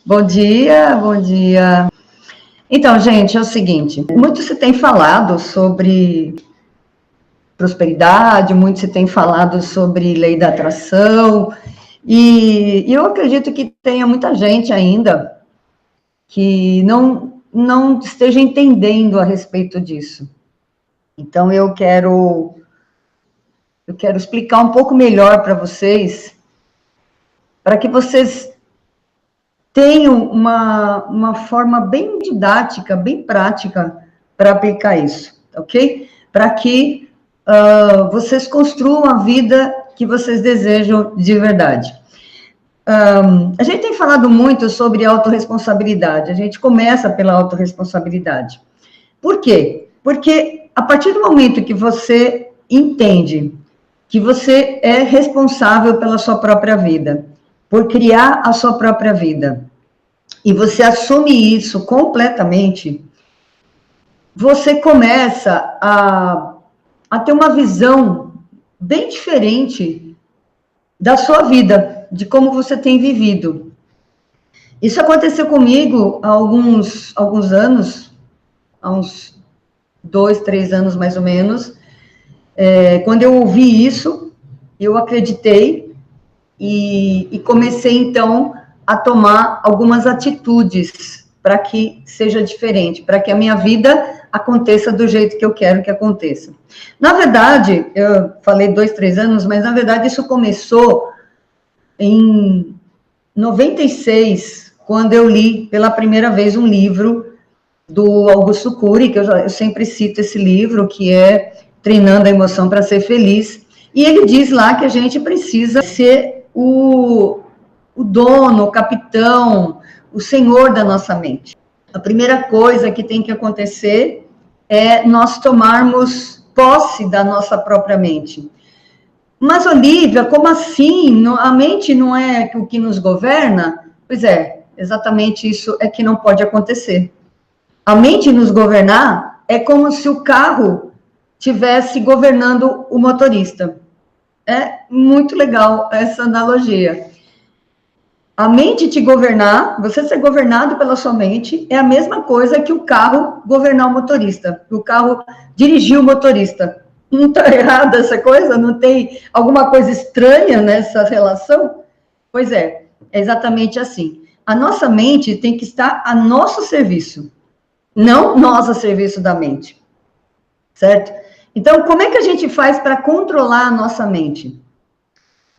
Bom dia, bom dia. Então, gente, é o seguinte, muito se tem falado sobre prosperidade, muito se tem falado sobre lei da atração, e eu acredito que tenha muita gente ainda que não esteja entendendo a respeito disso. Então, eu quero explicar um pouco melhor para vocês, para que vocês tenham uma forma bem didática, bem prática para aplicar isso, ok? Para que vocês construam a vida que vocês desejam de verdade. A gente tem falado muito sobre autorresponsabilidade, a gente começa pela autorresponsabilidade. Por quê? Porque a partir do momento que você entende que você é responsável pela sua própria vida, por criar a sua própria vida, e você assume isso completamente, você começa a ter uma visão bem diferente da sua vida, de como você tem vivido. Isso aconteceu comigo há alguns anos, há uns 2, 3 anos mais ou menos. Quando eu ouvi isso, eu acreditei e comecei, então, a tomar algumas atitudes para que seja diferente, para que a minha vida aconteça do jeito que eu quero que aconteça. Na verdade, eu falei 2, 3 anos, mas na verdade isso começou em 96, quando eu li pela primeira vez um livro do Augusto Cury, que eu sempre cito esse livro, que é Treinando a Emoção para Ser Feliz, e ele diz lá que a gente precisa ser o dono, o capitão, o senhor da nossa mente. A primeira coisa que tem que acontecer é nós tomarmos posse da nossa própria mente. Mas, Olívia, como assim? A mente não é o que nos governa? Pois é, exatamente isso é que não pode acontecer. A mente nos governar é como se o carro estivesse governando o motorista. É muito legal essa analogia. A mente te governar, você ser governado pela sua mente, é a mesma coisa que o carro governar o motorista, o carro dirigir o motorista. Não está errada essa coisa? Não tem alguma coisa estranha nessa relação? Pois é exatamente assim. A nossa mente tem que estar a nosso serviço, não nós a serviço da mente, certo? Então, como é que a gente faz para controlar a nossa mente?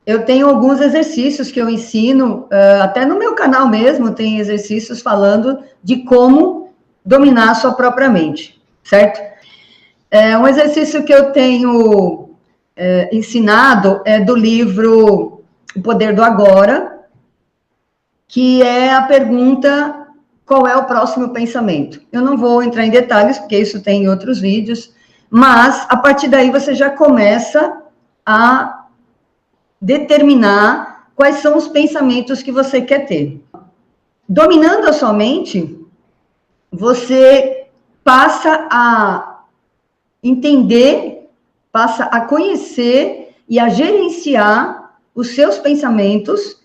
Eu tenho alguns exercícios que eu ensino, até no meu canal mesmo, tem exercícios falando de como dominar a sua própria mente, certo? Um exercício que eu tenho ensinado é do livro O Poder do Agora, que é a pergunta: qual é o próximo pensamento? Eu não vou entrar em detalhes, porque isso tem em outros vídeos, mas a partir daí você já começa a determinar quais são os pensamentos que você quer ter. Dominando a sua mente, você passa a entender, passa a conhecer e a gerenciar os seus pensamentos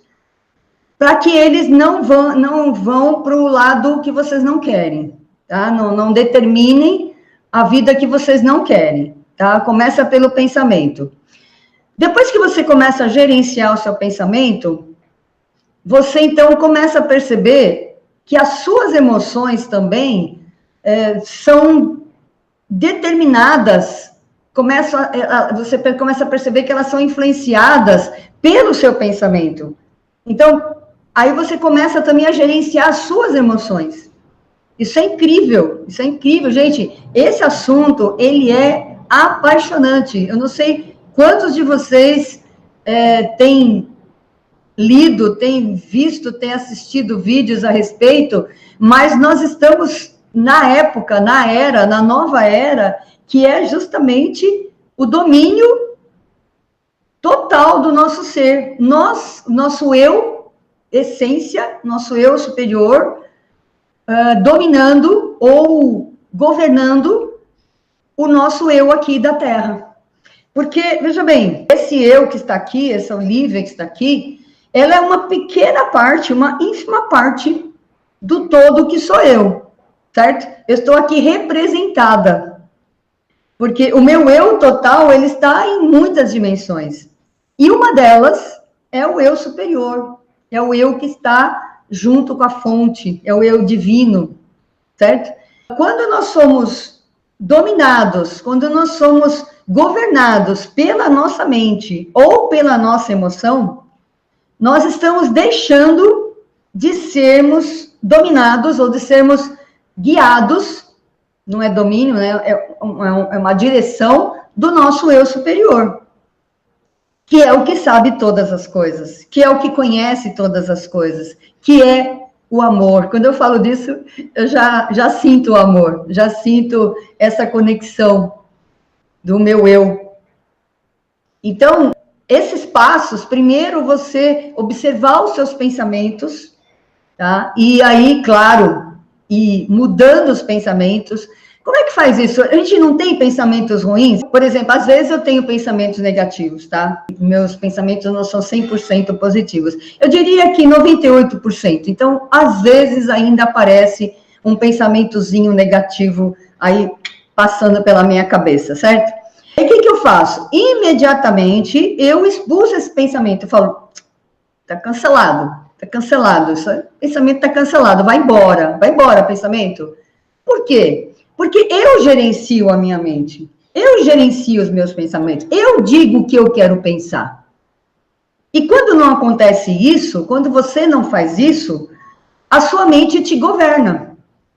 para que eles não vão para o lado que vocês não querem, tá? Não determinem a vida que vocês não querem, tá? Começa pelo pensamento. Depois que você começa a gerenciar o seu pensamento, você então começa a perceber que as suas emoções também são determinadas, você começa a perceber que elas são influenciadas pelo seu pensamento. Então, aí você começa também a gerenciar as suas emoções. Isso é incrível, gente. Esse assunto, ele é apaixonante. Eu não sei quantos de vocês têm lido, têm visto, têm assistido vídeos a respeito, mas nós estamos na época, na nova era, que é justamente o domínio total do nosso ser. Nosso eu, essência, nosso eu superior, dominando ou governando o nosso eu aqui da Terra. Porque, veja bem, esse eu que está aqui, essa Olívia que está aqui, ela é uma pequena parte, uma ínfima parte do todo que sou eu, certo? Eu estou aqui representada, porque o meu eu total, ele está em muitas dimensões, e uma delas é o eu superior, é o eu que está junto com a fonte, é o eu divino, certo? Quando nós somos dominados, quando nós somos governados pela nossa mente ou pela nossa emoção, nós estamos deixando de sermos dominados ou de sermos guiados, não é domínio, né? É uma direção do nosso eu superior, que é o que sabe todas as coisas, que é o que conhece todas as coisas, que é o amor. Quando eu falo disso, eu já sinto o amor, já sinto essa conexão do meu eu. Então, esses passos, primeiro você observar os seus pensamentos, tá? E aí, claro, e mudando os pensamentos. Como é que faz isso? A gente não tem pensamentos ruins? Por exemplo, às vezes eu tenho pensamentos negativos, tá? Meus pensamentos não são 100% positivos. Eu diria que 98%. Então, às vezes ainda aparece um pensamentozinho negativo aí passando pela minha cabeça, certo? E o que eu faço? Imediatamente eu expulso esse pensamento. Eu falo, tá cancelado, esse pensamento tá cancelado, vai embora, pensamento. Por quê? Porque eu gerencio a minha mente, eu gerencio os meus pensamentos, eu digo o que eu quero pensar. E quando não acontece isso, quando você não faz isso, a sua mente te governa.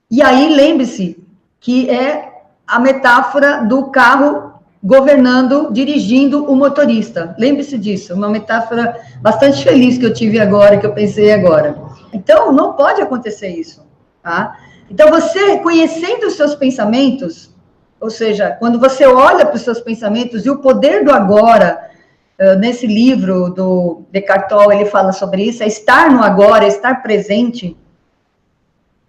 E aí, lembre-se que é a metáfora do carro governando, dirigindo o motorista. Lembre-se disso, uma metáfora bastante feliz que eu tive agora, que eu pensei agora. Então, não pode acontecer isso, tá? Então, você conhecendo os seus pensamentos, ou seja, quando você olha para os seus pensamentos e o poder do agora, nesse livro do Eckhart Tolle, ele fala sobre isso, é estar no agora, é estar presente.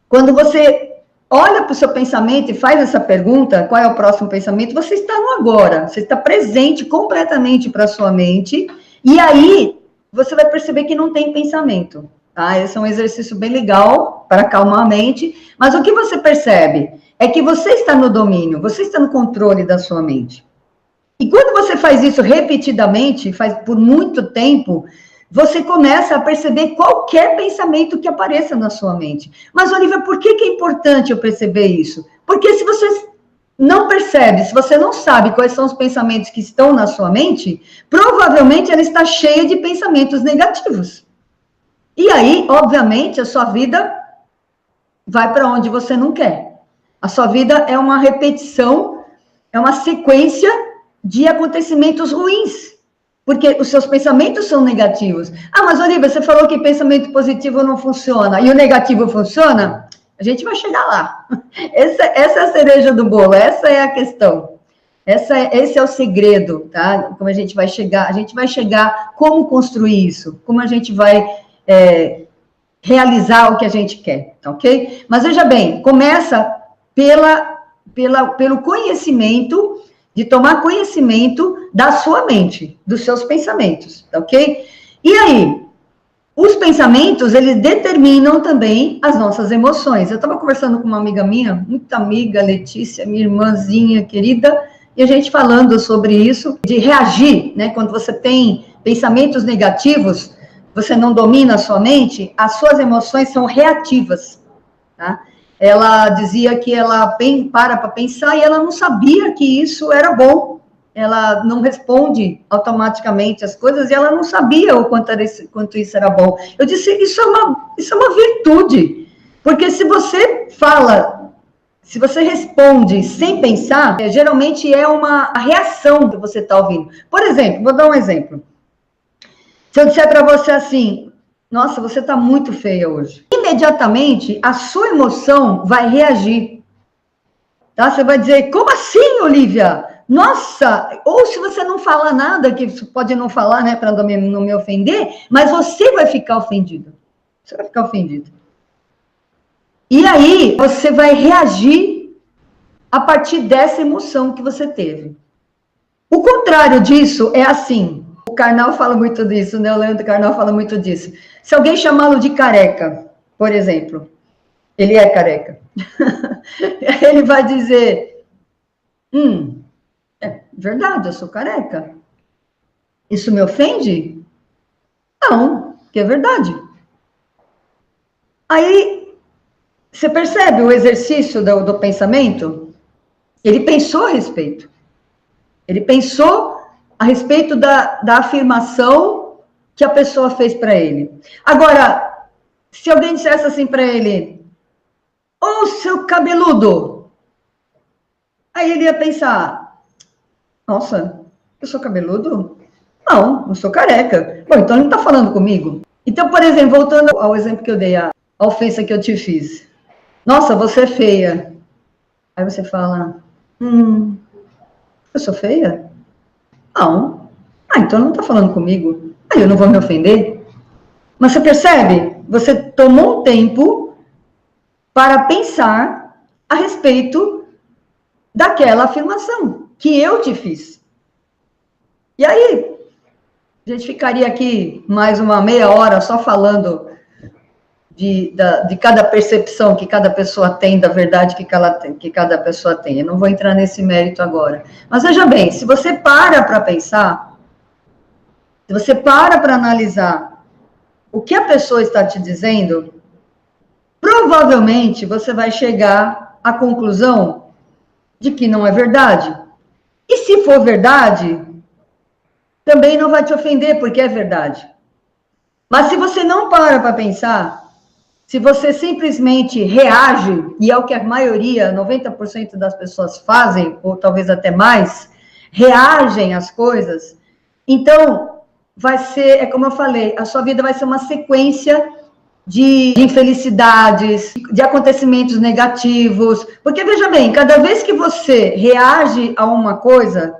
Quando você olha para o seu pensamento e faz essa pergunta, qual é o próximo pensamento, você está no agora, você está presente completamente para a sua mente, e aí você vai perceber que não tem pensamento. Tá? Esse é um exercício bem legal para acalmar a mente, mas o que você percebe é que você está no domínio, você está no controle da sua mente. E quando você faz isso repetidamente, faz por muito tempo, você começa a perceber qualquer pensamento que apareça na sua mente. Mas, Olivia, por que é importante eu perceber isso? Porque se você não percebe, se você não sabe quais são os pensamentos que estão na sua mente, provavelmente ela está cheia de pensamentos negativos. E aí, obviamente, a sua vida vai para onde você não quer. A sua vida é uma repetição, é uma sequência de acontecimentos ruins, porque os seus pensamentos são negativos. Ah, mas Olivia, você falou que pensamento positivo não funciona, e o negativo funciona? A gente vai chegar lá. Essa é a cereja do bolo, essa é a questão. Esse é o segredo, tá? Como a gente vai chegar, como construir isso, como a gente vai realizar o que a gente quer, tá ok? Mas veja bem, começa pelo conhecimento, de tomar conhecimento da sua mente, dos seus pensamentos, tá ok? E aí, os pensamentos, eles determinam também as nossas emoções. Eu estava conversando com uma amiga minha, muita amiga, Letícia, minha irmãzinha querida, e a gente falando sobre isso, de reagir, né? Quando você tem pensamentos negativos, você não domina a sua mente, as suas emoções são reativas, tá? Ela dizia que ela para pensar e ela não sabia que isso era bom. Ela não responde automaticamente as coisas e ela não sabia o quanto isso era bom. Eu disse, isso é uma virtude, porque se você fala, se você responde sem pensar, geralmente é uma reação que você está ouvindo. Por exemplo, vou dar um exemplo. Se eu disser para você assim, nossa, você está muito feia hoje. Imediatamente, a sua emoção vai reagir. Tá? Você vai dizer, como assim, Olivia? Nossa! Ou se você não falar nada, que você pode não falar, né, para não me ofender, mas você vai ficar ofendido. Você vai ficar ofendido. E aí, você vai reagir a partir dessa emoção que você teve. O contrário disso é assim. O Karnal fala muito disso, né? O Leandro Karnal fala muito disso. Se alguém chamá-lo de careca, por exemplo, Ele é careca. Ele vai dizer, é verdade, eu sou careca. Isso me ofende? Não, que é verdade. Aí, você percebe o exercício do pensamento? Ele pensou a respeito. Ele pensou a respeito da afirmação que a pessoa fez para ele. Agora, se alguém dissesse assim para ele, ô, seu cabeludo, aí ele ia pensar, nossa, eu sou cabeludo? Não, não sou careca. Bom, então ele não está falando comigo. Então, por exemplo, voltando ao exemplo que eu dei, a ofensa que eu te fiz. Nossa, você é feia. Aí você fala, eu sou feia? Não. Ah, então não está falando comigo. Aí eu não vou me ofender. Mas você percebe? Você tomou um tempo para pensar a respeito daquela afirmação que eu te fiz. E aí, a gente ficaria aqui mais uma meia hora só falando de cada percepção que cada pessoa tem, da verdade que cada pessoa tem. Eu não vou entrar nesse mérito agora. Mas veja bem, se você para pensar, se você para analisar o que a pessoa está te dizendo, provavelmente você vai chegar à conclusão de que não é verdade. E se for verdade, também não vai te ofender, porque é verdade. Mas se você não para pensar, se você simplesmente reage, e é o que a maioria, 90% das pessoas fazem, ou talvez até mais, reagem às coisas, então vai ser, é como eu falei, a sua vida vai ser uma sequência de infelicidades, de acontecimentos negativos, porque veja bem, cada vez que você reage a uma coisa,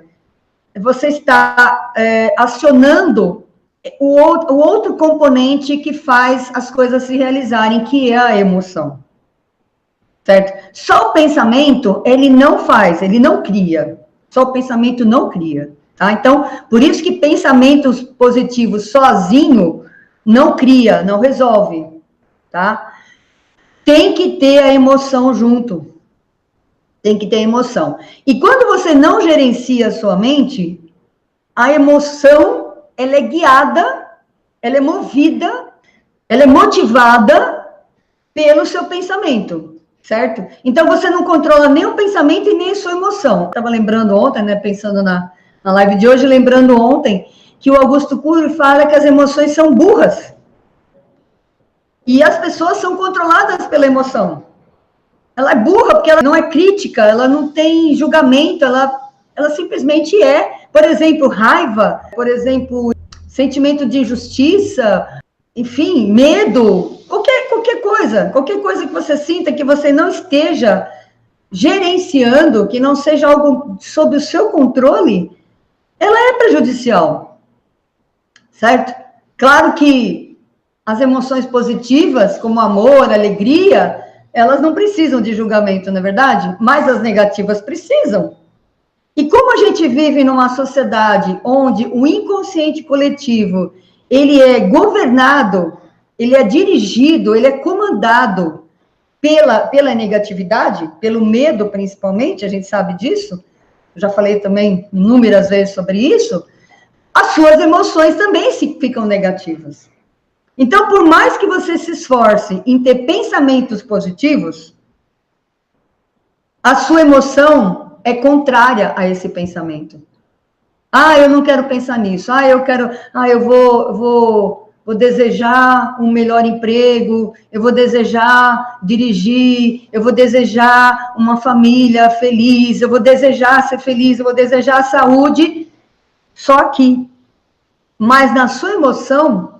você está acionando o outro componente que faz as coisas se realizarem, que é a emoção. Certo? Só o pensamento, ele não faz, ele não cria. Só o pensamento não cria. Tá? Então, por isso que pensamentos positivos sozinho não cria, não resolve. Tá? Tem que ter a emoção junto. Tem que ter emoção. E quando você não gerencia a sua mente, a emoção ela é guiada, ela é movida, ela é motivada pelo seu pensamento, certo? Então, você não controla nem o pensamento e nem a sua emoção. Estava lembrando ontem, né, pensando na live de hoje, lembrando ontem, que o Augusto Cury fala que as emoções são burras. E as pessoas são controladas pela emoção. Ela é burra porque ela não é crítica, ela não tem julgamento, ela simplesmente é. Por exemplo, raiva, por exemplo, sentimento de injustiça, enfim, medo, qualquer coisa que você sinta que você não esteja gerenciando, que não seja algo sob o seu controle, ela é prejudicial, certo? Claro que as emoções positivas, como amor, alegria, elas não precisam de julgamento, não é verdade? Mas as negativas precisam. E como a gente vive numa sociedade onde o inconsciente coletivo, ele é governado, ele é dirigido, ele é comandado pela negatividade, pelo medo principalmente, a gente sabe disso, eu já falei também inúmeras vezes sobre isso, as suas emoções também ficam negativas. Então, por mais que você se esforce em ter pensamentos positivos, a sua emoção é contrária a esse pensamento. Ah, eu não quero pensar nisso. Eu vou desejar um melhor emprego, eu vou desejar dirigir, eu vou desejar uma família feliz, eu vou desejar ser feliz, eu vou desejar saúde, só aqui. Mas na sua emoção,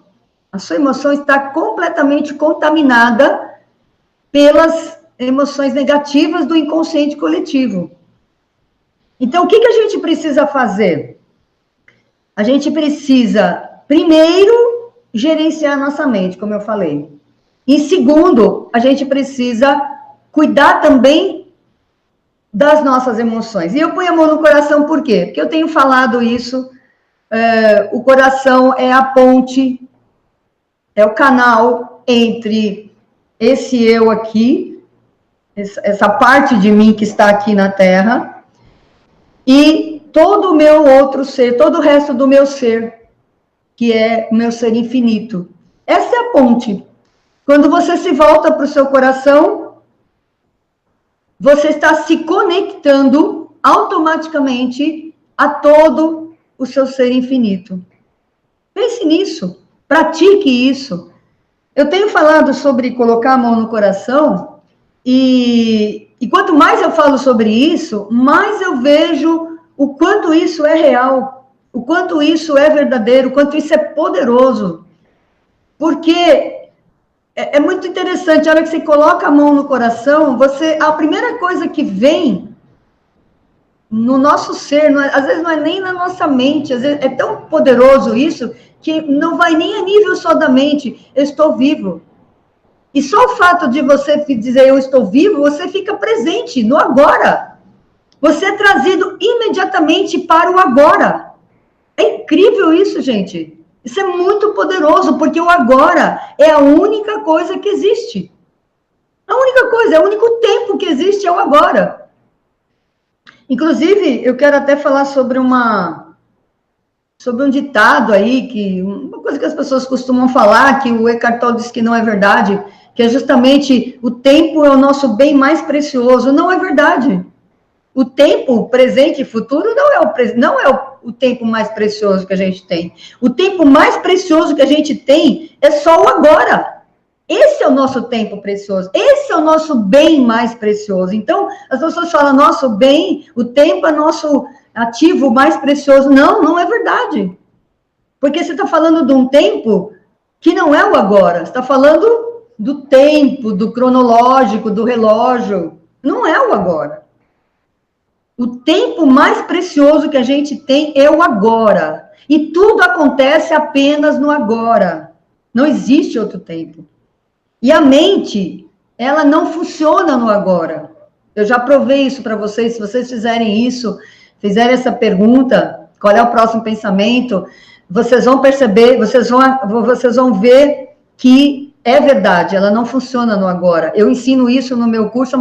a sua emoção está completamente contaminada pelas emoções negativas do inconsciente coletivo. Então, o que a gente precisa fazer? A gente precisa, primeiro, gerenciar nossa mente, como eu falei. E segundo, a gente precisa cuidar também das nossas emoções. E eu ponho a mão no coração por quê? Porque eu tenho falado isso, o coração é a ponte, é o canal entre esse eu aqui essa parte de mim que está aqui na Terra, e todo o meu outro ser, todo o resto do meu ser, que é o meu ser infinito. Essa é a ponte. Quando você se volta para o seu coração, você está se conectando automaticamente a todo o seu ser infinito. Pense nisso, pratique isso. Eu tenho falado sobre colocar a mão no coração, e quanto mais eu falo sobre isso, mais eu vejo o quanto isso é real, o quanto isso é verdadeiro, o quanto isso é poderoso. Porque é muito interessante, a hora que você coloca a mão no coração, a primeira coisa que vem no nosso ser, às vezes não é nem na nossa mente, às vezes é tão poderoso isso, que não vai nem a nível só da mente, eu estou vivo. E só o fato de você dizer eu estou vivo, você fica presente no agora. Você é trazido imediatamente para o agora. É incrível isso, gente. Isso é muito poderoso, porque o agora é a única coisa que existe. A única coisa, é o único tempo que existe é o agora. Inclusive, eu quero até falar sobre um ditado aí, uma coisa que as pessoas costumam falar, que o Eckhart Tolle diz que não é verdade, que é justamente o tempo é o nosso bem mais precioso. Não é verdade. O tempo, presente e futuro, não é o tempo mais precioso que a gente tem. O tempo mais precioso que a gente tem é só o agora. Esse é o nosso tempo precioso. Esse é o nosso bem mais precioso. Então, as pessoas falam, nosso bem, o tempo é nosso ativo mais precioso. Não, não é verdade. Porque você está falando de um tempo que não é o agora. Você está falando do tempo, do cronológico, do relógio. Não é o agora. O tempo mais precioso que a gente tem é o agora. E tudo acontece apenas no agora. Não existe outro tempo. E a mente, ela não funciona no agora. Eu já provei isso para vocês. Se vocês fizerem isso, fizerem essa pergunta, qual é o próximo pensamento, vocês vão perceber, vocês vão ver que é verdade, ela não funciona no agora. Eu ensino isso no meu curso,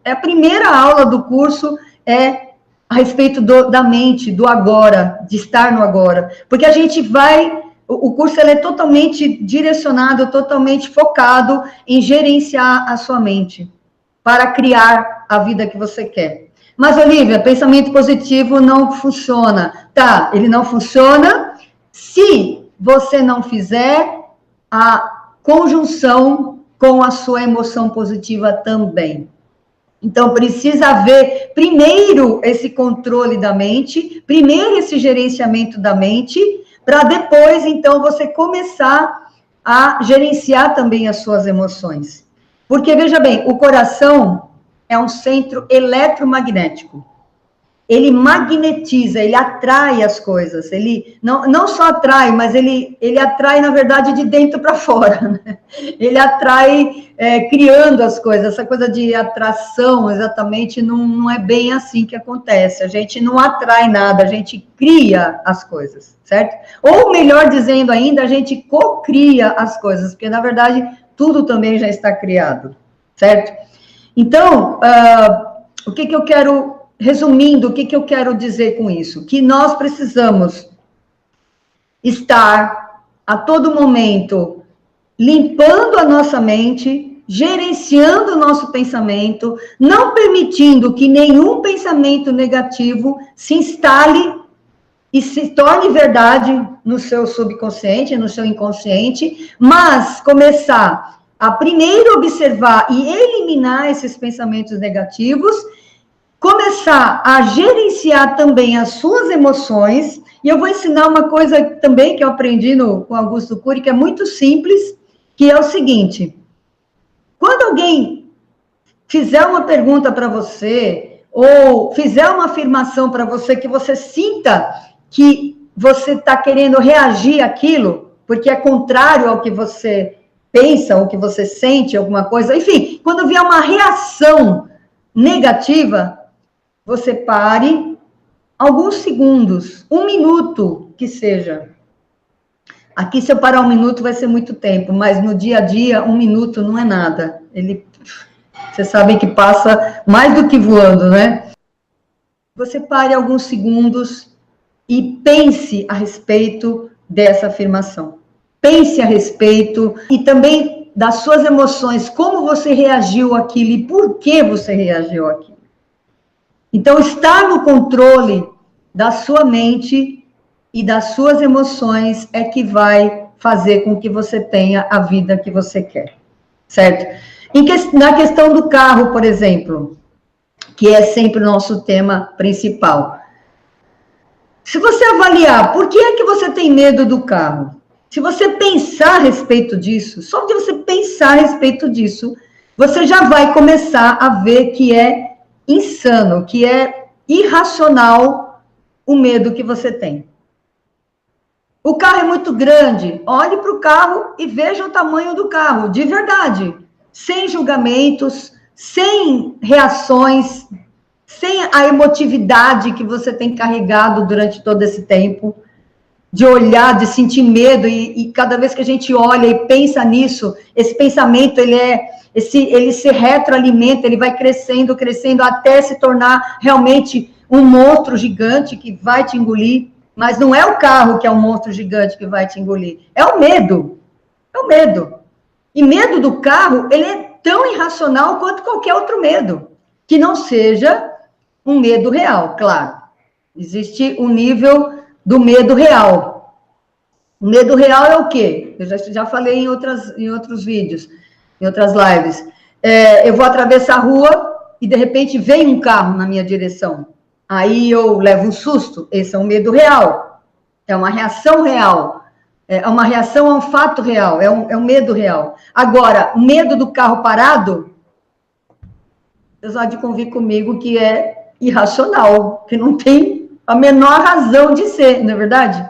a primeira aula do curso é a respeito da mente, do agora, de estar no agora. Porque a gente o curso ele é totalmente direcionado, totalmente focado em gerenciar a sua mente, para criar a vida que você quer. Mas, Olivia, pensamento positivo não funciona. Tá, ele não funciona se você não fizer a conjunção com a sua emoção positiva também. Então, precisa haver, primeiro, esse controle da mente, primeiro, esse gerenciamento da mente, para depois, então, você começar a gerenciar também as suas emoções. Porque, veja bem, o coração é um centro eletromagnético. Ele magnetiza, ele atrai as coisas. Ele não só atrai, mas ele atrai, na verdade, de dentro para fora. Né? Ele atrai criando as coisas. Essa coisa de atração, exatamente, não é bem assim que acontece. A gente não atrai nada, a gente cria as coisas, certo? Ou, melhor dizendo ainda, a gente cocria as coisas, porque, na verdade, tudo também já está criado, certo? Então, o que eu quero... Resumindo, o que eu quero dizer com isso? Que nós precisamos estar, a todo momento, limpando a nossa mente, gerenciando o nosso pensamento, não permitindo que nenhum pensamento negativo se instale e se torne verdade no seu subconsciente, no seu inconsciente, mas começar a primeiro observar e eliminar esses pensamentos negativos, começar a gerenciar também as suas emoções, e eu vou ensinar uma coisa também que eu aprendi com Augusto Cury, que é muito simples, que é o seguinte: quando alguém fizer uma pergunta para você, ou fizer uma afirmação para você, que você sinta que você está querendo reagir àquilo, porque é contrário ao que você pensa, ou que você sente, alguma coisa, enfim, quando vier uma reação negativa, você pare alguns segundos, 1 minuto que seja. Aqui, se eu parar 1 minuto, vai ser muito tempo, mas no dia a dia, 1 minuto não é nada. Vocês sabem que passa mais do que voando, né? Você pare alguns segundos e pense a respeito dessa afirmação. Pense a respeito e também das suas emoções, como você reagiu àquilo e por que você reagiu àquilo. Então, estar no controle da sua mente e das suas emoções é que vai fazer com que você tenha a vida que você quer, certo? Na questão do carro, por exemplo, que é sempre o nosso tema principal. Se você avaliar por que é que você tem medo do carro, se você pensar a respeito disso, só de você pensar a respeito disso, você já vai começar a ver que é insano, que é irracional o medo que você tem. O carro é muito grande, olhe para o carro e veja o tamanho do carro, de verdade, sem julgamentos, sem reações, sem a emotividade que você tem carregado durante todo esse tempo, de olhar, de sentir medo, e cada vez que a gente olha e pensa nisso, esse pensamento, ele se retroalimenta, ele vai crescendo, crescendo, até se tornar realmente um monstro gigante que vai te engolir, mas não é o carro que é um monstro gigante que vai te engolir, é o medo, E medo do carro, ele é tão irracional quanto qualquer outro medo, que não seja um medo real, claro. Existe um nível do medo real. O medo real é o quê? Eu já falei em outros vídeos, em outras lives. Eu vou atravessar a rua e, de repente, vem um carro na minha direção. Aí eu levo um susto. Esse é um medo real. É uma reação real. É uma reação a um fato real. É um medo real. Agora, o medo do carro parado, você pode convir comigo que é irracional, que não tem a menor razão de ser, não é verdade?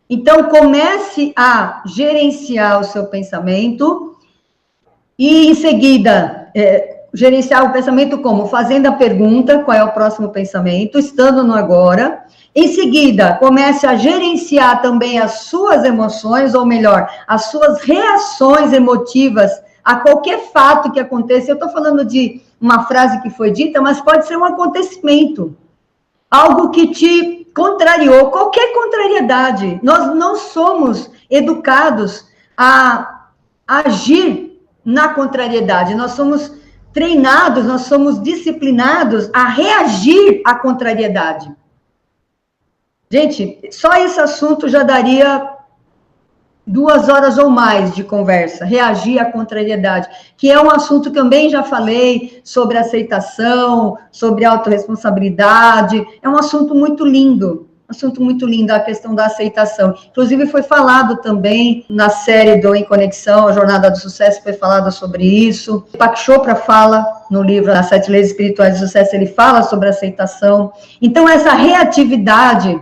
Então, comece a gerenciar o seu pensamento e, em seguida, gerenciar o pensamento como? Fazendo a pergunta, qual é o próximo pensamento, estando no agora. Em seguida, comece a gerenciar também as suas emoções, ou melhor, as suas reações emotivas a qualquer fato que aconteça. Eu estou falando de uma frase que foi dita, mas pode ser um acontecimento, algo que te contrariou, qualquer contrariedade. Nós não somos educados a agir na contrariedade, nós somos treinados, nós somos disciplinados a reagir à contrariedade. Gente, só esse assunto já daria 2 horas ou mais de conversa, reagir à contrariedade, que é um assunto que também já falei, sobre aceitação, sobre autorresponsabilidade, é um assunto muito lindo, a questão da aceitação. Inclusive, foi falado também na série do Em Conexão, a Jornada do Sucesso, foi falado sobre isso. Deepak Chopra fala no livro As 7 Leis Espirituais do Sucesso, ele fala sobre aceitação. Então, essa reatividade,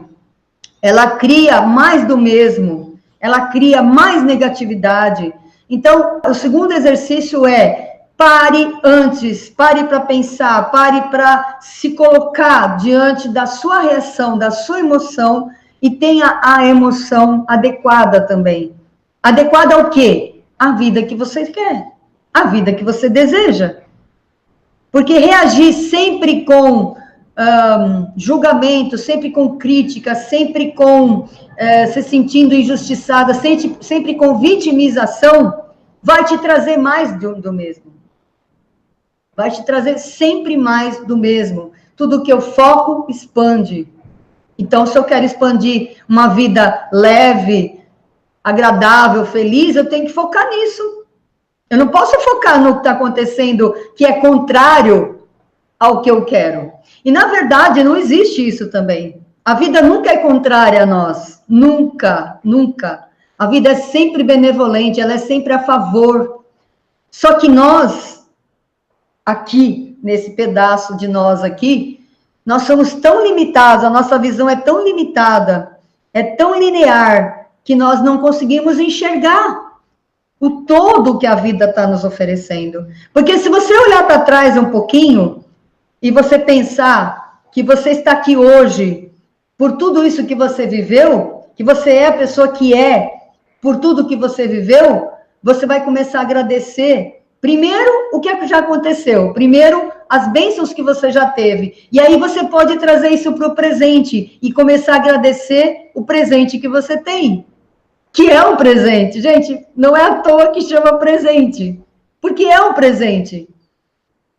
ela cria mais do mesmo, ela cria mais negatividade. Então, o segundo exercício é: pare antes, pare para pensar, pare para se colocar diante da sua reação, da sua emoção, e tenha a emoção adequada também. Adequada ao quê? A vida que você quer, a vida que você deseja. Porque reagir sempre com julgamento, sempre com crítica, sempre com se sentindo injustiçada, sempre com vitimização, vai te trazer mais do mesmo. Vai te trazer sempre mais do mesmo. Tudo que eu foco, expande. Então, se eu quero expandir uma vida leve, agradável, feliz, eu tenho que focar nisso. Eu não posso focar no que está acontecendo, que é contrário ao que eu quero. E, na verdade, não existe isso também. A vida nunca é contrária a nós. Nunca, nunca. A vida é sempre benevolente, ela é sempre a favor. Só que nós, aqui, nesse pedaço de nós aqui, nós somos tão limitados, a nossa visão é tão limitada, é tão linear, que nós não conseguimos enxergar o todo que a vida está nos oferecendo. Porque se você olhar para trás um pouquinho, e você pensar que você está aqui hoje por tudo isso que você viveu, que você é a pessoa que é por tudo que você viveu, você vai começar a agradecer Primeiro, o que é que já aconteceu? Primeiro, as bênçãos que você já teve. E aí você pode trazer isso para o presente e começar a agradecer o presente que você tem. Que é um presente. Gente, não é à toa que chama presente. Porque é um presente.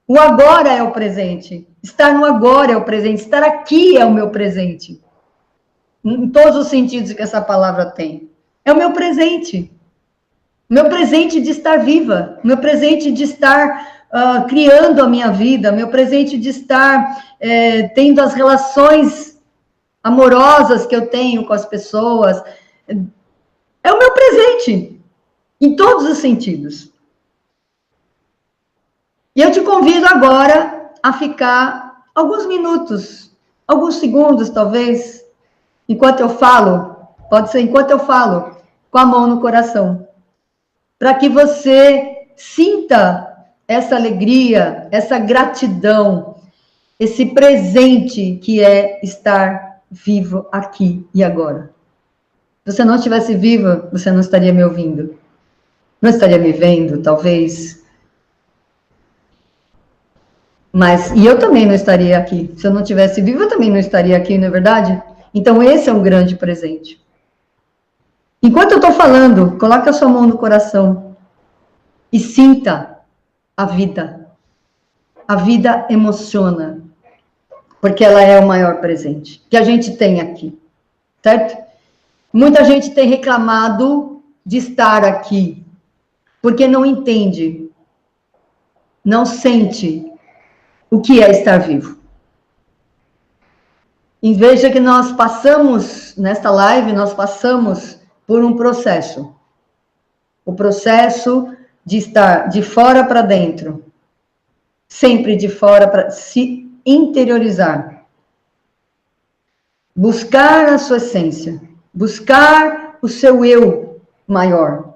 O agora é o presente. Estar no agora é o presente. Estar aqui é o meu presente. Em todos os sentidos que essa palavra tem. É o meu presente. Meu presente de estar viva, meu presente de estar criando a minha vida, meu presente de estar tendo as relações amorosas que eu tenho com as pessoas. É o meu presente, em todos os sentidos. E eu te convido agora a ficar alguns minutos, alguns segundos, talvez, enquanto eu falo, pode ser enquanto eu falo, com a mão no coração. Para que você sinta essa alegria, essa gratidão, esse presente que é estar vivo aqui e agora. Se você não estivesse viva, você não estaria me ouvindo, não estaria me vendo, talvez. E eu também não estaria aqui. Se eu não estivesse viva, eu também não estaria aqui, não é verdade? Então, esse é um grande presente. Enquanto eu estou falando, coloque a sua mão no coração e sinta a vida. A vida emociona, porque ela é o maior presente que a gente tem aqui, certo? Muita gente tem reclamado de estar aqui, porque não entende, não sente o que é estar vivo. E veja que nós passamos, nesta live, nós passamos por um processo. O processo de estar de fora para dentro. Sempre de fora para se interiorizar. Buscar a sua essência. Buscar o seu eu maior.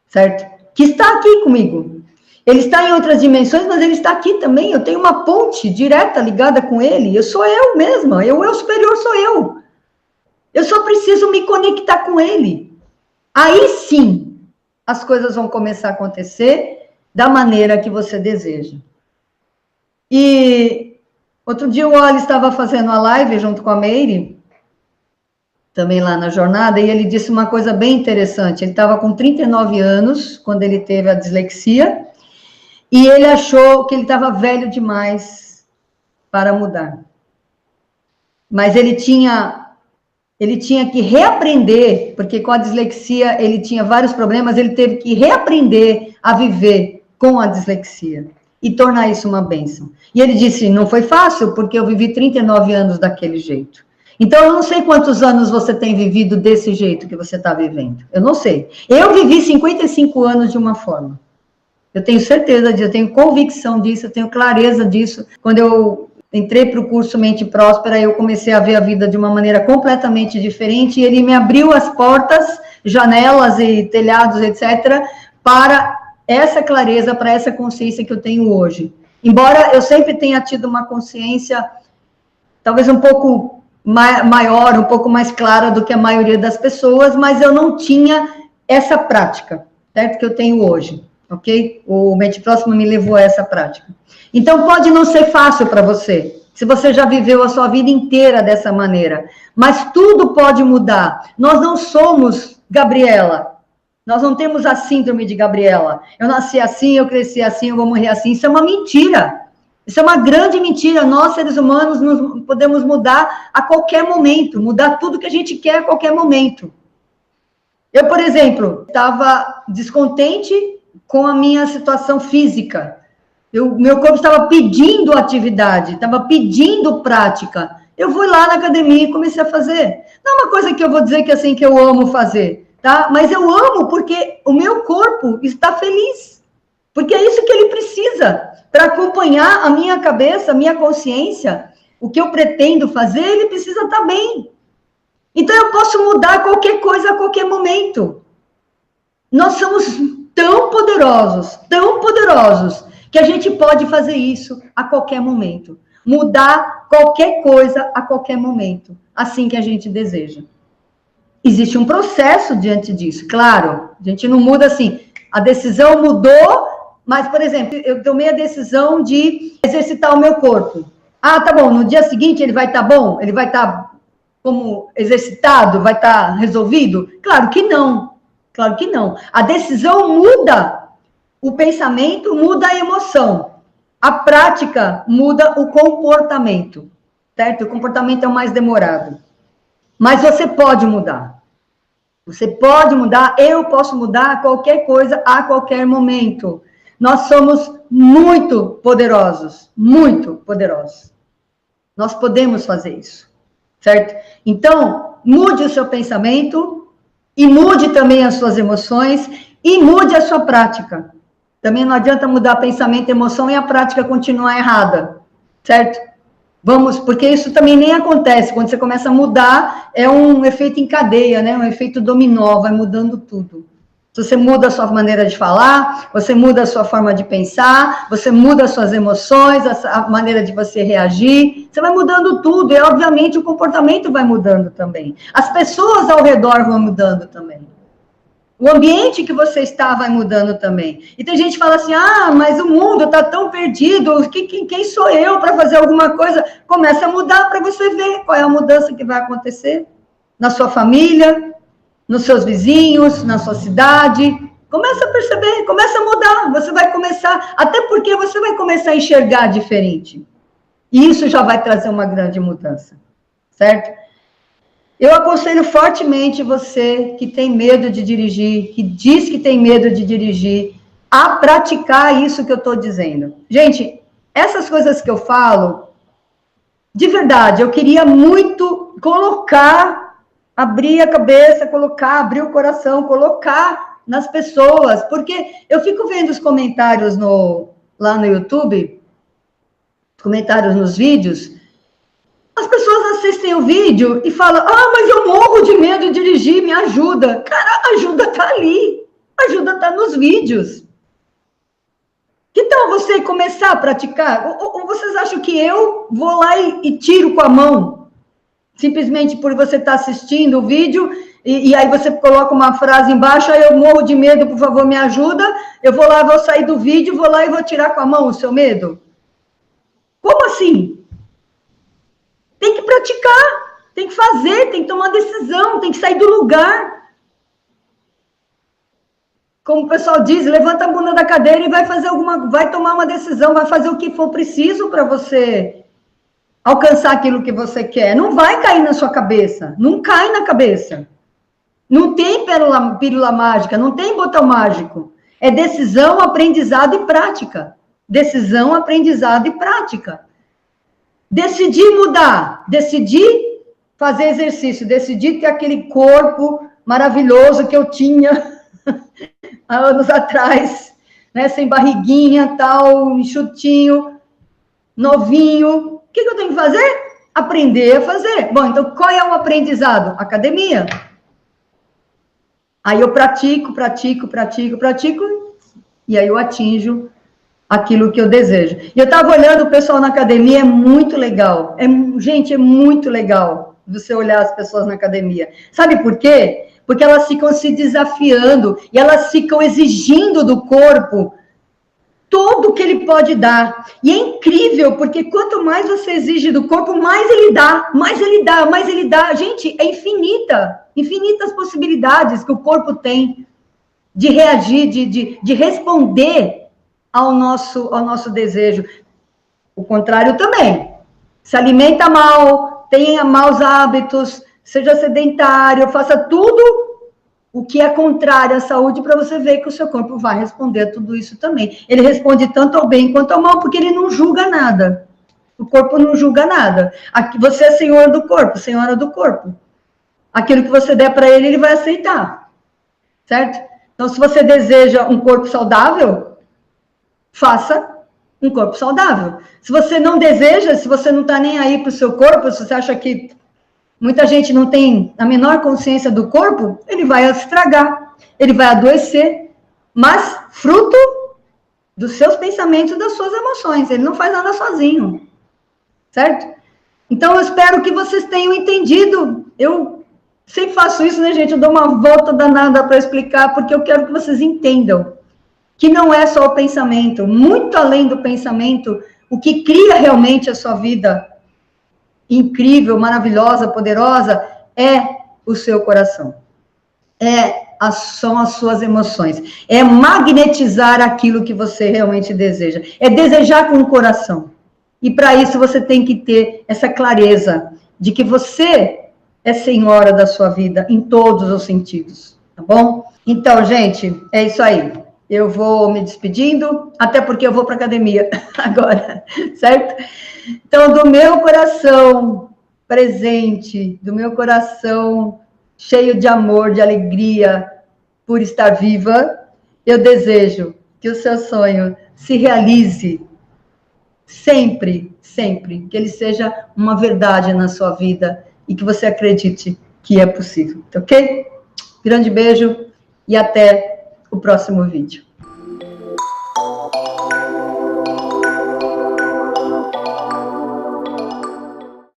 Certo? Que está aqui comigo. Ele está em outras dimensões, mas ele está aqui também. Eu tenho uma ponte direta ligada com ele. Eu sou eu mesma. O eu superior sou eu. Eu só preciso me conectar com ele. Aí sim, as coisas vão começar a acontecer da maneira que você deseja. E outro dia o Oli estava fazendo a live junto com a Meire, também lá na jornada, e ele disse uma coisa bem interessante. Ele estava com 39 anos, quando ele teve a dislexia, e ele achou que ele estava velho demais para mudar. Mas ele tinha que reaprender, porque com a dislexia ele tinha vários problemas, ele teve que reaprender a viver com a dislexia e tornar isso uma bênção. E ele disse, não foi fácil, porque eu vivi 39 anos daquele jeito. Então, eu não sei quantos anos você tem vivido desse jeito que você está vivendo. Eu não sei. Eu vivi 55 anos de uma forma. Eu tenho certeza disso, eu tenho convicção disso, eu tenho clareza disso. Quando eu entrei para o curso Mente Próspera, eu comecei a ver a vida de uma maneira completamente diferente, e ele me abriu as portas, janelas e telhados, etc., para essa clareza, para essa consciência que eu tenho hoje. Embora eu sempre tenha tido uma consciência, talvez um pouco maior, um pouco mais clara do que a maioria das pessoas, mas eu não tinha essa prática, certo? Que eu tenho hoje, ok? O Mente Próxima me levou a essa prática. Então, pode não ser fácil para você, se você já viveu a sua vida inteira dessa maneira, mas tudo pode mudar. Nós não somos Gabriela, nós não temos a síndrome de Gabriela. Eu nasci assim, eu cresci assim, eu vou morrer assim. Isso é uma mentira. Isso é uma grande mentira. Nós, seres humanos, podemos mudar a qualquer momento, mudar tudo que a gente quer a qualquer momento. Eu, por exemplo, estava descontente com a minha situação física. Meu corpo estava pedindo atividade, estava pedindo prática. Eu fui lá na academia e comecei a fazer. Não é uma coisa que eu vou dizer que assim que eu amo fazer, tá? Mas eu amo porque o meu corpo está feliz. Porque é isso que ele precisa para acompanhar a minha cabeça, a minha consciência. O que eu pretendo fazer, ele precisa estar bem. Então eu posso mudar qualquer coisa a qualquer momento. Nós somos tão poderosos, que a gente pode fazer isso a qualquer momento. Mudar qualquer coisa a qualquer momento, assim que a gente deseja. Existe um processo diante disso, claro. A gente não muda assim, a decisão mudou, Mas, por exemplo, eu tomei a decisão de exercitar o meu corpo. Ah, tá bom, no dia seguinte ele vai estar bom? Ele vai estar como exercitado? Vai estar resolvido? Claro que não. Claro que não. A decisão muda o pensamento, muda a emoção. A prática muda o comportamento, certo? O comportamento é o mais demorado. Mas você pode mudar. Você pode mudar, eu posso mudar qualquer coisa a qualquer momento. Nós somos muito poderosos, muito poderosos. Nós podemos fazer isso, certo? Então, mude o seu pensamento e mude também as suas emoções e mude a sua prática. Também não adianta mudar pensamento e emoção e a prática continuar errada, certo? Vamos, porque isso também nem acontece. Quando você começa a mudar, é um efeito em cadeia, né? Um efeito dominó, vai mudando tudo. Se você muda a sua maneira de falar, você muda a sua forma de pensar, você muda as suas emoções, a maneira de você reagir, você vai mudando tudo, e obviamente o comportamento vai mudando também. As pessoas ao redor vão mudando também. O ambiente que você está vai mudando também. E tem gente que fala assim, ah, mas o mundo está tão perdido, quem sou eu para fazer alguma coisa? Começa a mudar para você ver qual é a mudança que vai acontecer na sua família, nos seus vizinhos, na sua cidade. Começa a perceber, começa a mudar. Você vai começar, até porque você vai começar a enxergar diferente. E isso já vai trazer uma grande mudança, certo? Eu aconselho fortemente você que tem medo de dirigir, que diz que tem medo de dirigir, a praticar isso que eu estou dizendo. Gente, essas coisas que eu falo, de verdade, eu queria muito colocar, abrir a cabeça, colocar, abrir o coração, colocar nas pessoas, porque eu fico vendo os comentários lá no YouTube, comentários nos vídeos. As pessoas assistem o vídeo e falam, ah, mas eu morro de medo de dirigir, me ajuda. Cara, a ajuda está ali. A ajuda está nos vídeos. Que tal você começar a praticar? Ou vocês acham que eu vou lá e tiro com a mão? Simplesmente por você estar assistindo o vídeo e aí você coloca uma frase embaixo, aí eu morro de medo, por favor, me ajuda. Eu vou lá, vou sair do vídeo, vou lá e vou tirar com a mão o seu medo? Como assim? Tem que praticar, tem que fazer, tem que tomar decisão, tem que sair do lugar. Como o pessoal diz, levanta a bunda da cadeira e vai tomar uma decisão, vai fazer o que for preciso para você alcançar aquilo que você quer. Não vai cair na sua cabeça, não cai na cabeça. Não tem pílula mágica, não tem botão mágico. É decisão, aprendizado e prática. Decisão, aprendizado e prática. Decidir mudar, decidir fazer exercício, decidir ter aquele corpo maravilhoso que eu tinha há anos atrás, né, sem barriguinha, tal, enxutinho, novinho. O que eu tenho que fazer? Aprender a fazer. Bom, então qual é o aprendizado? Academia. Aí eu pratico, e aí eu atinjo aquilo que eu desejo. E eu estava olhando o pessoal na academia, é muito legal. Gente, é muito legal você olhar as pessoas na academia. Sabe por quê? Porque elas ficam se desafiando e elas ficam exigindo do corpo tudo que ele pode dar. E é incrível, porque quanto mais você exige do corpo, mais ele dá, mais ele dá, mais ele dá. Gente, é infinitas possibilidades que o corpo tem de reagir, de responder ao nosso desejo. O contrário também. Se alimenta mal, tenha maus hábitos, seja sedentário, faça tudo o que é contrário à saúde para você ver que o seu corpo vai responder a tudo isso também. Ele responde tanto ao bem quanto ao mal, porque ele não julga nada. O corpo não julga nada. Aqui, você é senhor do corpo, senhora do corpo. Aquilo que você der para ele, ele vai aceitar. Certo? Então, se você deseja um corpo saudável, faça um corpo saudável. Se você não deseja, se você não está nem aí para o seu corpo, se você acha que muita gente não tem a menor consciência do corpo, ele vai estragar, ele vai adoecer, mas fruto dos seus pensamentos, das suas emoções. Ele não faz nada sozinho, certo? Então, eu espero que vocês tenham entendido. Eu sempre faço isso, né, gente? Eu dou uma volta danada para explicar, porque eu quero que vocês entendam que não é só o pensamento, muito além do pensamento, o que cria realmente a sua vida incrível, maravilhosa, poderosa, é o seu coração. São as suas emoções. É magnetizar aquilo que você realmente deseja. É desejar com o coração. E para isso você tem que ter essa clareza de que você é senhora da sua vida em todos os sentidos, tá bom? Então, gente, é isso aí. Eu vou me despedindo, até porque eu vou para academia agora, certo? Então, do meu coração presente, do meu coração cheio de amor, de alegria por estar viva, eu desejo que o seu sonho se realize sempre, sempre, que ele seja uma verdade na sua vida e que você acredite que é possível, ok? Grande beijo e até o próximo vídeo.